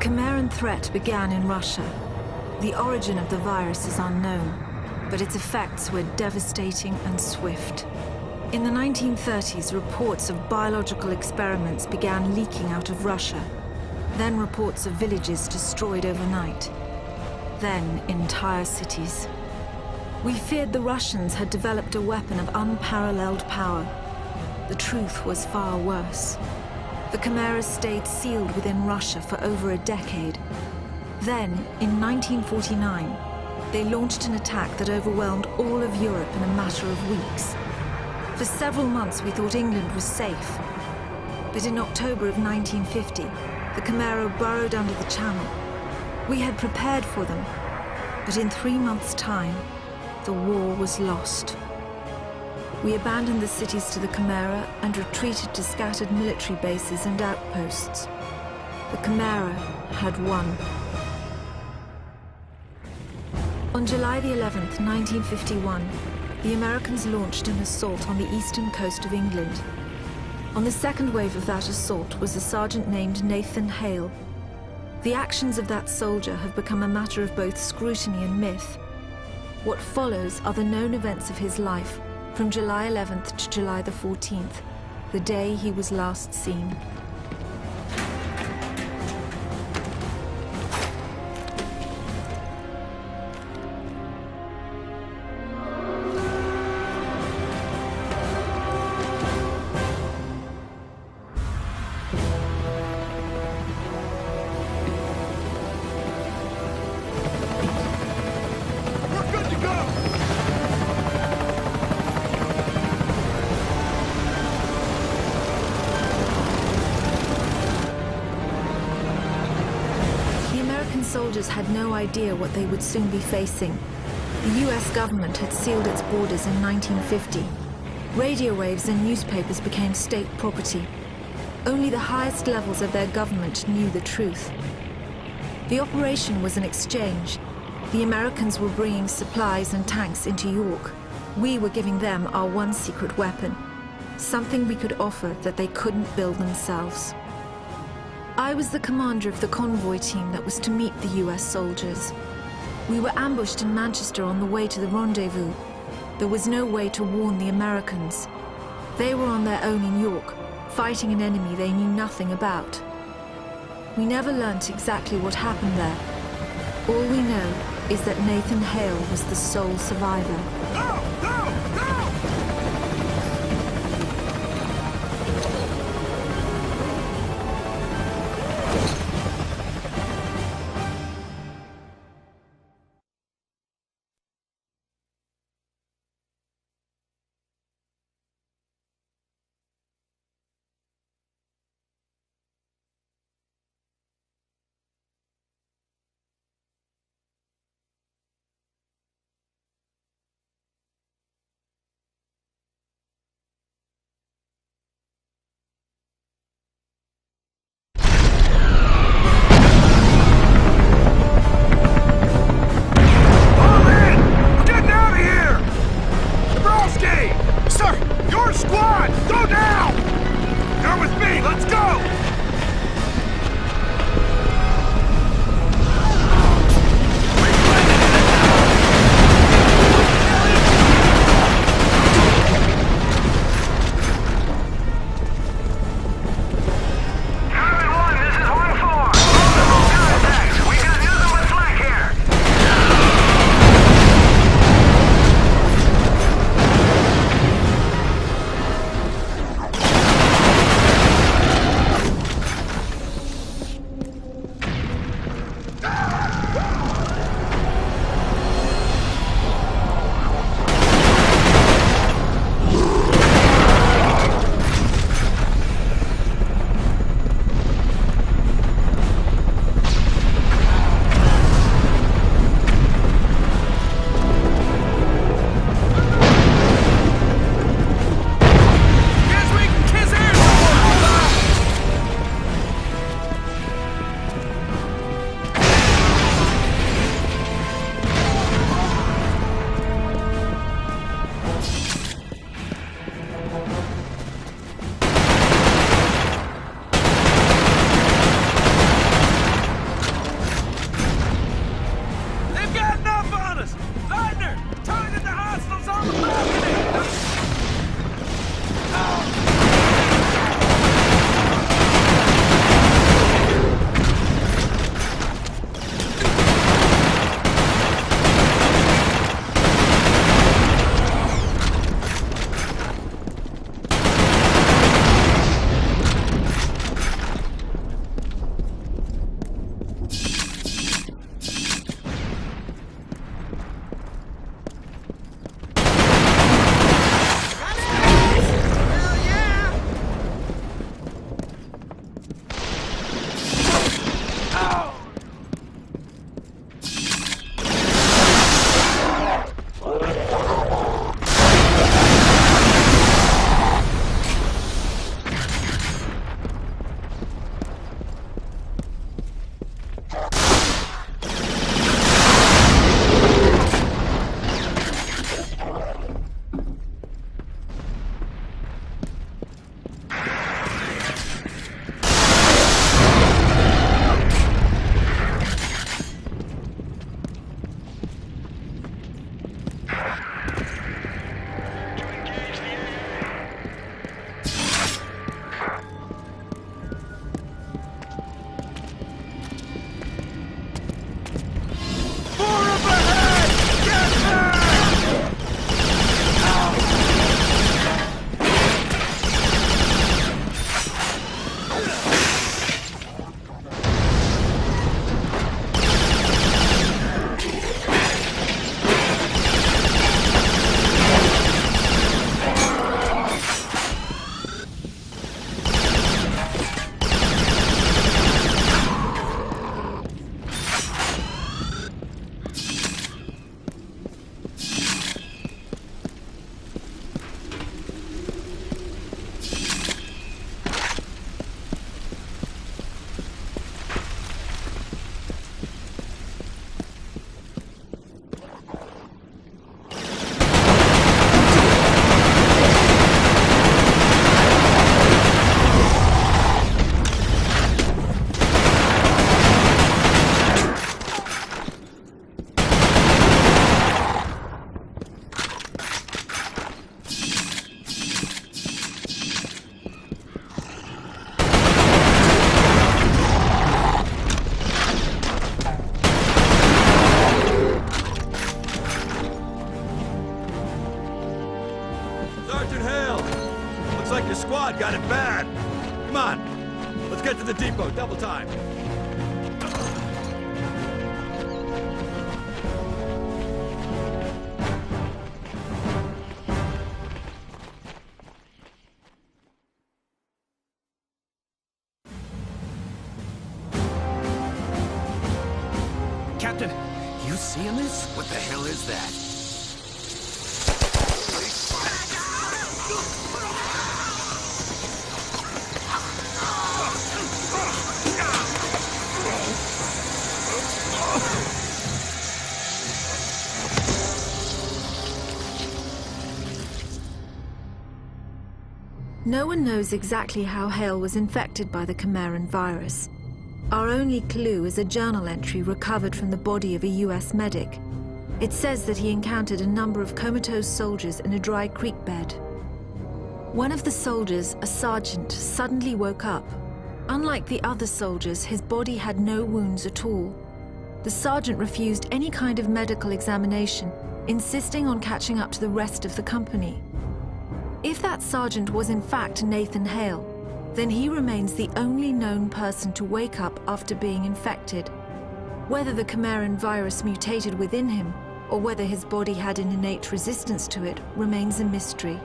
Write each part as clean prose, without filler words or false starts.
Chimeran threat began in Russia. The origin of the virus is unknown, but its effects were devastating and swift. In the 1930s, reports of biological experiments began leaking out of Russia. Then reports of villages destroyed overnight. Then entire cities. We feared the Russians had developed a weapon of unparalleled power. The truth was far worse. The Chimera stayed sealed within Russia for over a decade. Then, in 1949, they launched an attack that overwhelmed all of Europe in a matter of weeks. For several months, we thought England was safe. But in October of 1950, the Chimera burrowed under the Channel. We had prepared for them, but in 3 months' time, the war was lost. We abandoned the cities to the Chimera and retreated to scattered military bases and outposts. The Chimera had won. On July the 11th, 1951, the Americans launched an assault on the eastern coast of England. On the second wave of that assault was a sergeant named Nathan Hale. The actions of that soldier have become a matter of both scrutiny and myth. What follows are the known events of his life from July 11th to July the 14th, the day he was last seen. Soldiers had no idea what they would soon be facing. The US government had sealed its borders in 1950. Radio waves and newspapers became state property. Only the highest levels of their government knew the truth. The operation was an exchange. The Americans were bringing supplies and tanks into York. We were giving them our one secret weapon, something we could offer that they couldn't build themselves. I was the commander of the convoy team that was to meet the US soldiers. We were ambushed in Manchester on the way to the rendezvous. There was no way to warn the Americans. They were on their own in York, fighting an enemy they knew nothing about. We never learnt exactly what happened there. All we know is that Nathan Hale was the sole survivor. Go! Go! Go! Looks like your squad got it bad. Come on, let's get to the depot, double time. Captain, you seeing this? What the hell is that? No one knows exactly how Hale was infected by the Chimeran virus. Our only clue is a journal entry recovered from the body of a US medic. It says that he encountered a number of comatose soldiers in a dry creek bed. One of the soldiers, a sergeant, suddenly woke up. Unlike the other soldiers, his body had no wounds at all. The sergeant refused any kind of medical examination, insisting on catching up to the rest of the company. If that sergeant was in fact Nathan Hale, then he remains the only known person to wake up after being infected. Whether the Chimeran virus mutated within him, or whether his body had an innate resistance to it, remains a mystery.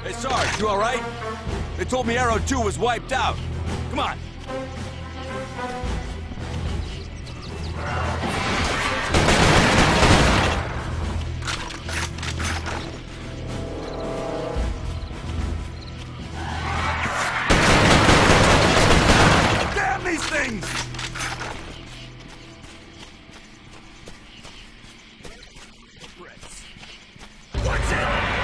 Hey, Sarge, you all right? They told me Arrow 2 was wiped out. Come on. Damn these things! What's it?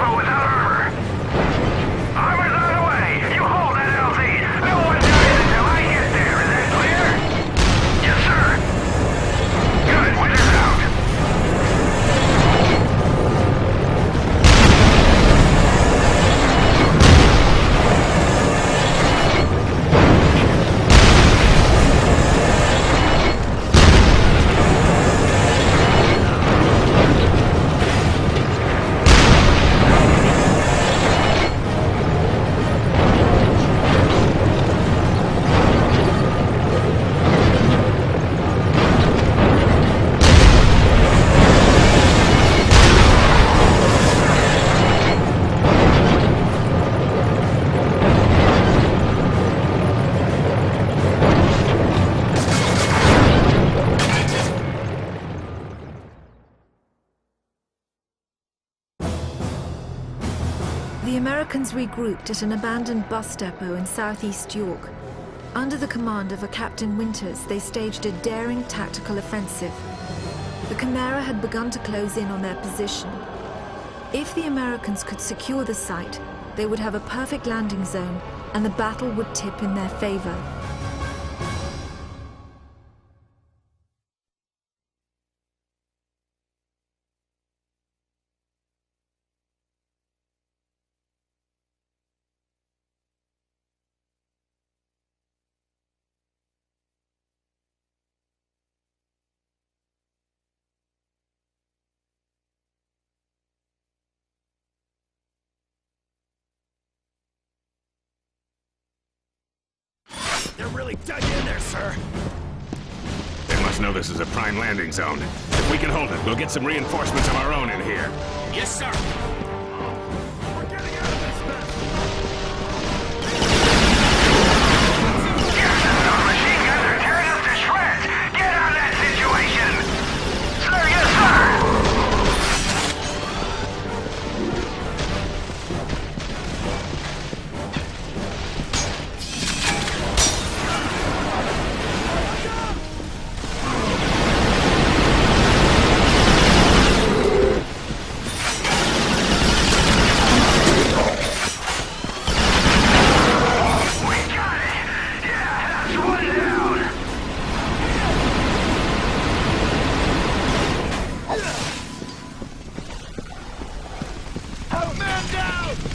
depot without armor. Armor's on the way. You hold that LZ. No one dies until I get there. Is that clear? Yes, sir. Good. Wizard's out. The Americans regrouped at an abandoned bus depot in southeast York. Under the command of a Captain Winters, they staged a daring tactical offensive. The Chimera had begun to close in on their position. If the Americans could secure the site, they would have a perfect landing zone, and the battle would tip in their favor. They're really dug in there, sir. They must know this is a prime landing zone. If we can hold it, we'll get some reinforcements of our own in here. Yes, sir. We're getting out of this mess. Yes, those machine guns are tearing us to shreds. Get on that situation. Sir, yes, sir. Man down!